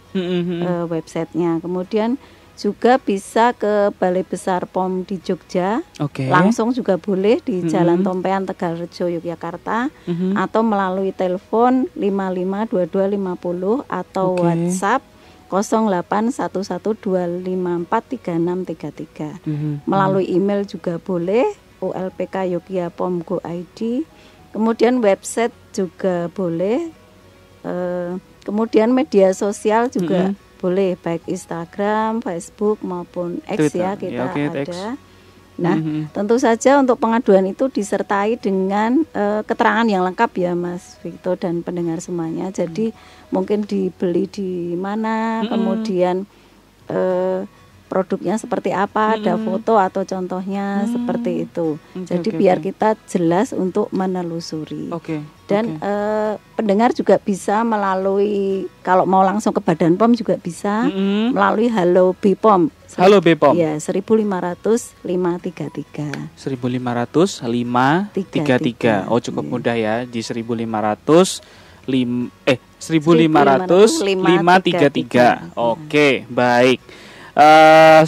websitenya. Kemudian juga bisa ke Balai Besar POM di Jogja, langsung juga boleh di Jalan Tompean Tegalrejo Yogyakarta, atau melalui telepon 552250 atau WhatsApp 0811254363. Melalui email juga boleh ulpk@yogya.pom.go.id. Kemudian website juga boleh. Kemudian media sosial juga boleh, baik Instagram, Facebook maupun X Twitter, ya kita ada. X. Nah, tentu saja untuk pengaduan itu disertai dengan keterangan yang lengkap ya Mas Vito dan pendengar semuanya. Jadi mungkin dibeli di mana, kemudian produknya seperti apa, ada foto atau contohnya seperti itu. Jadi biar kita jelas untuk menelusuri. Dan pendengar juga bisa melalui, kalau mau langsung ke Badan POM juga bisa melalui Halo BPOM. Halo BPOM. Ya, 1.500.533. 1.500.533. Oh, cukup mudah ya, di 1.500.533. Oke, baik.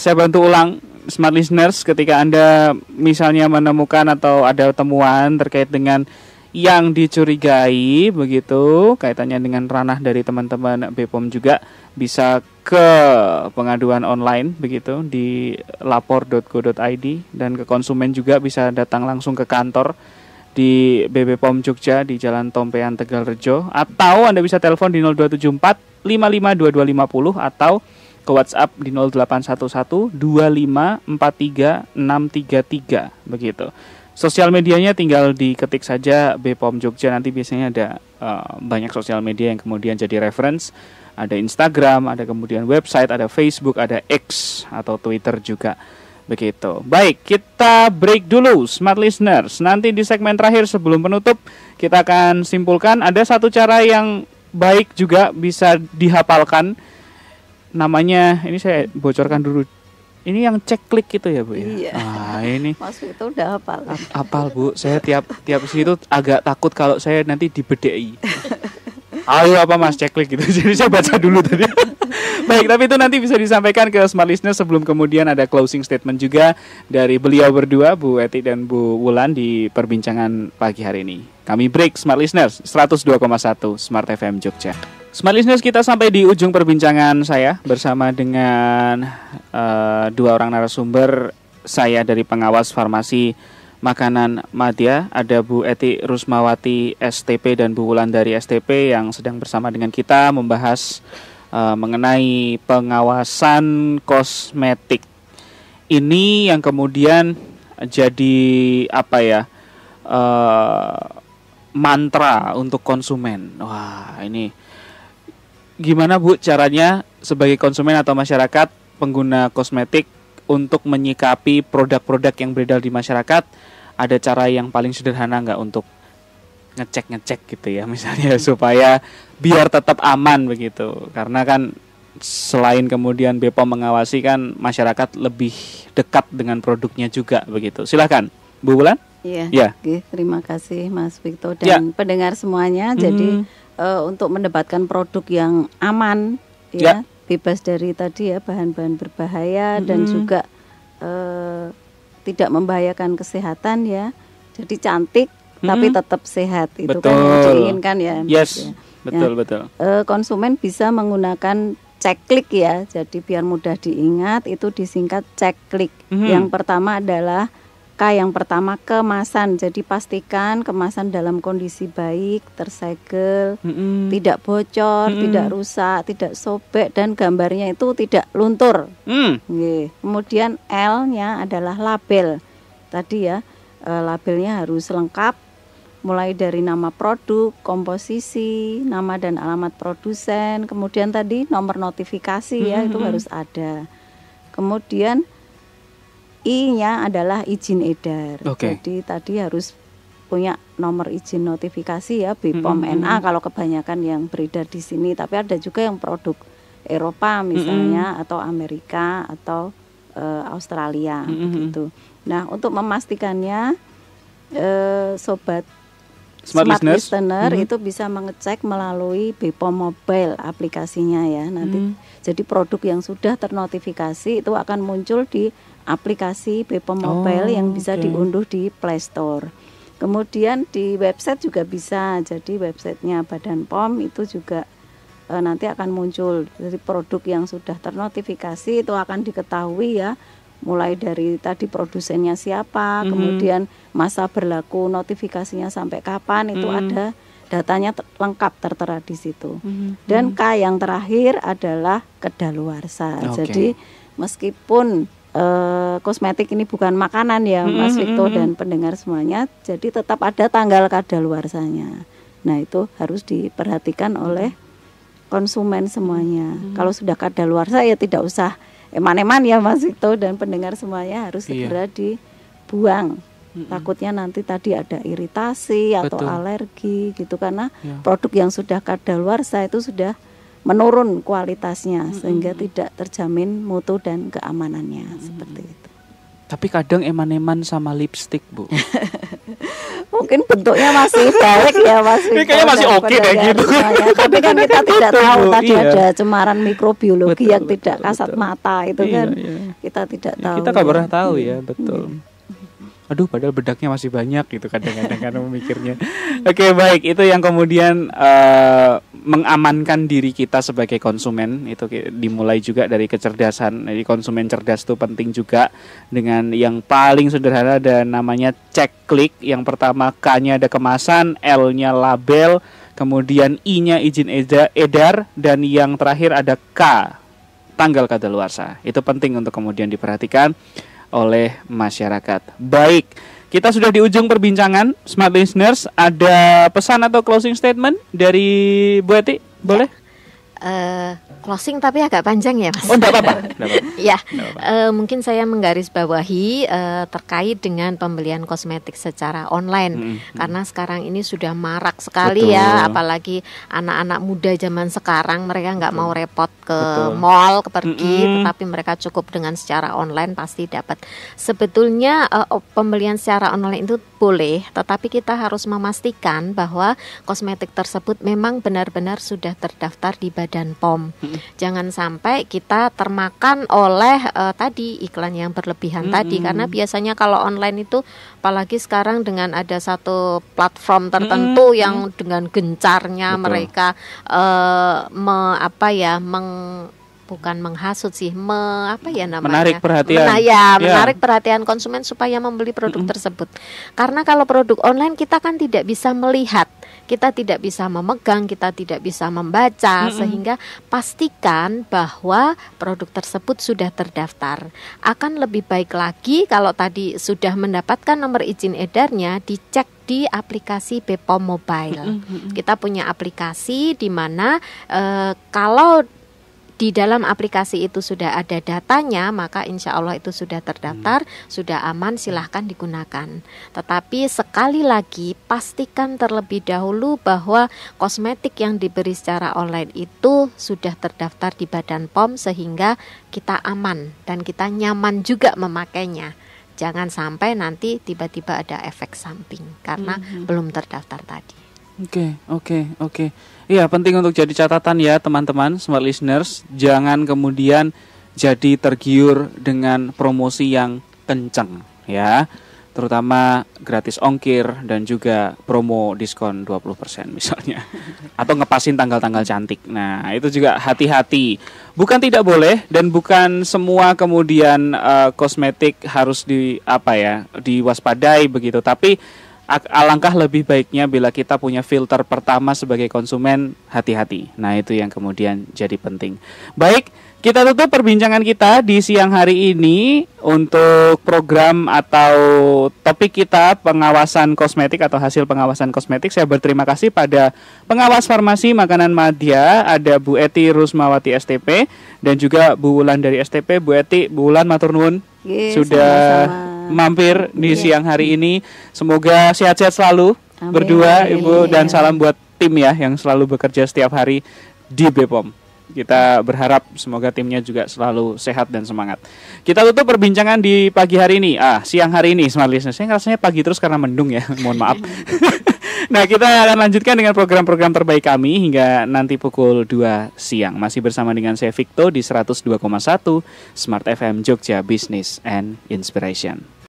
Saya bantu ulang smart listeners, ketika Anda misalnya menemukan atau ada temuan terkait dengan yang dicurigai begitu kaitannya dengan ranah dari teman-teman BPOM, juga bisa ke pengaduan online begitu di lapor.go.id, dan ke konsumen juga bisa datang langsung ke kantor di BPOM Jogja di Jalan Tompean Tegalrejo, atau Anda bisa telepon di 0274 552250 atau ke WhatsApp di 0811 2543 633 begitu. Sosial medianya tinggal diketik saja BPOM Jogja, nanti biasanya ada banyak sosial media yang kemudian jadi reference. Ada Instagram, ada kemudian website, ada Facebook, ada X atau Twitter juga begitu. Baik, kita break dulu smart listeners. Nanti di segmen terakhir sebelum penutup kita akan simpulkan ada satu cara yang baik juga bisa dihafalkan. Namanya, ini saya bocorkan dulu. Ini yang cek klik gitu ya Bu ya. Iya. Ini Mas itu udah hafal. Hafal Bu. Saya tiap situ agak takut kalau saya nanti dibedei. Ayo apa Mas cek klik gitu. Jadi saya baca dulu tadi. Baik, tapi itu nanti bisa disampaikan ke smart listener sebelum kemudian ada closing statement juga dari beliau berdua, Bu Eti dan Bu Wulan, di perbincangan pagi hari ini. Kami break smart listeners 102,1 Smart FM Jogja. Smart listeners, kita sampai di ujung perbincangan saya bersama dengan dua orang narasumber saya dari pengawas farmasi makanan Madya. Ada Bu Eti Rusmawati STP dan Bu Wulandari STP yang sedang bersama dengan kita membahas mengenai pengawasan kosmetik. Ini yang kemudian jadi apa ya, mantra untuk konsumen. Wah, ini gimana Bu caranya sebagai konsumen atau masyarakat pengguna kosmetik untuk menyikapi produk-produk yang beredar di masyarakat? Ada cara yang paling sederhana nggak untuk ngecek gitu ya, misalnya supaya biar tetap aman begitu? Karena kan selain kemudian BPOM mengawasi, kan masyarakat lebih dekat dengan produknya juga begitu. Silakan Bu Wulan. Iya. Oke, terima kasih Mas Victor dan pendengar semuanya. Jadi untuk mendapatkan produk yang aman ya, bebas dari tadi ya bahan-bahan berbahaya dan juga tidak membahayakan kesehatan ya. Jadi cantik tapi tetap sehat, itu kan yang diinginkan ya. Yes, betul. Konsumen bisa menggunakan cek klik ya. Jadi biar mudah diingat itu disingkat cek klik. Yang pertama adalah K yang pertama kemasan, jadi pastikan kemasan dalam kondisi baik, tersegel, tidak bocor, tidak rusak, tidak sobek, dan gambarnya itu tidak luntur. Kemudian L-nya adalah label. Tadi ya, labelnya harus lengkap, mulai dari nama produk, komposisi, nama dan alamat produsen, kemudian tadi nomor notifikasi ya itu harus ada. Kemudian I-nya adalah izin edar. Jadi tadi harus punya nomor izin notifikasi ya, BPOM NA kalau kebanyakan yang beredar di sini. Tapi ada juga yang produk Eropa misalnya, atau Amerika atau Australia begitu. Nah, untuk memastikannya sobat Smart Listener itu bisa mengecek melalui BPOM Mobile aplikasinya ya. Nanti jadi produk yang sudah ternotifikasi itu akan muncul di aplikasi BPOM Mobile yang bisa diunduh di Play Store. Kemudian di website juga bisa. Jadi websitenya Badan POM itu juga nanti akan muncul. Jadi produk yang sudah ternotifikasi itu akan diketahui ya. Mulai dari tadi produsennya siapa, kemudian masa berlaku notifikasinya sampai kapan, itu ada datanya lengkap tertera di situ. Dan K yang terakhir adalah kedaluarsa. Jadi meskipun kosmetik ini bukan makanan ya Mas Victo dan pendengar semuanya, jadi tetap ada tanggal kadaluarsanya. Nah itu harus diperhatikan oleh konsumen semuanya. Kalau sudah kadaluarsa ya tidak usah eman-eman ya Mas Victo dan pendengar semuanya, harus segera dibuang. Takutnya nanti tadi ada iritasi atau alergi gitu, karena produk yang sudah kadaluarsa itu sudah menurun kualitasnya sehingga tidak terjamin mutu dan keamanannya seperti itu. Tapi kadang eman-eman sama lipstik, Bu. Mungkin bentuknya masih baik ya Mas Victor. Kayaknya masih oke kayak gitu. Tapi kan kita tidak tahu tadi ada cemaran mikrobiologi yang tidak kasat mata itu kan. Kita tidak tahu. Kita nggak pernah tahu ya, betul. Aduh, padahal bedaknya masih banyak gitu kadang-kadang kan memikirnya. Oke, baik, itu yang kemudian mengamankan diri kita sebagai konsumen. Itu dimulai juga dari kecerdasan. Jadi konsumen cerdas itu penting juga, dengan yang paling sederhana ada namanya cek klik. Yang pertama K-nya ada kemasan, L-nya label, kemudian I-nya izin edar, dan yang terakhir ada K, tanggal kadaluarsa. Itu penting untuk kemudian diperhatikan oleh masyarakat. Baik, kita sudah di ujung perbincangan Smart Listeners. Ada pesan atau closing statement dari Bu Eti? Boleh? Closing tapi agak panjang ya Mas. Oh, enggak apa-apa. Ya, mungkin saya menggarisbawahi terkait dengan pembelian kosmetik secara online, karena sekarang ini sudah marak sekali ya, apalagi anak-anak muda zaman sekarang, mereka nggak mau repot ke mall, pergi, tetapi mereka cukup dengan secara online pasti dapat. Sebetulnya pembelian secara online itu boleh, tetapi kita harus memastikan bahwa kosmetik tersebut memang benar-benar sudah terdaftar di Badan POM. Jangan sampai kita termakan oleh tadi iklan yang berlebihan tadi, karena biasanya kalau online itu, apalagi sekarang dengan ada satu platform tertentu yang dengan gencarnya mereka bukan menghasut sih, menarik perhatian. Menarik perhatian konsumen supaya membeli produk tersebut. Karena kalau produk online kita kan tidak bisa melihat, kita tidak bisa memegang, kita tidak bisa membaca, sehingga pastikan bahwa produk tersebut sudah terdaftar. Akan lebih baik lagi kalau tadi sudah mendapatkan nomor izin edarnya, dicek di aplikasi BPOM Mobile. Kita punya aplikasi di mana kalau di dalam aplikasi itu sudah ada datanya, maka insya Allah itu sudah terdaftar, sudah aman, silahkan digunakan. Tetapi sekali lagi pastikan terlebih dahulu bahwa kosmetik yang diberi secara online itu sudah terdaftar di Badan POM, sehingga kita aman dan kita nyaman juga memakainya. Jangan sampai nanti tiba-tiba ada efek samping karena belum terdaftar tadi. Oke. Iya, penting untuk jadi catatan ya teman-teman Smart Listeners. Jangan kemudian jadi tergiur dengan promosi yang kencang ya. terutama gratis ongkir dan juga promo diskon 20% misalnya. Atau ngepasin tanggal-tanggal cantik. Nah, itu juga hati-hati. Bukan tidak boleh dan bukan semua kemudian kosmetik harus diwaspadai begitu, tapi alangkah lebih baiknya bila kita punya filter pertama sebagai konsumen, hati-hati. Nah, itu yang kemudian jadi penting. Baik, kita tutup perbincangan kita di siang hari ini untuk program atau topik kita pengawasan kosmetik atau hasil pengawasan kosmetik. Saya berterima kasih pada pengawas farmasi makanan Madya, ada Bu Eti Rusmawati STP dan juga Bu Wulan dari STP. Bu Eti, Bu Wulan matur nuwun sudah mampir di siang hari ini. Semoga sehat-sehat selalu. Amin. Berdua Ibu dan salam buat tim ya yang selalu bekerja setiap hari di BPOM. Kita berharap semoga timnya juga selalu sehat dan semangat. Kita tutup perbincangan di pagi hari ini. Siang hari ini Smart Listeners. Saya rasanya pagi terus karena mendung ya. Mohon maaf. Nah, kita akan lanjutkan dengan program-program terbaik kami hingga nanti pukul 2 siang. Masih bersama dengan saya Victo di 102,1 Smart FM Jogja Business and Inspiration.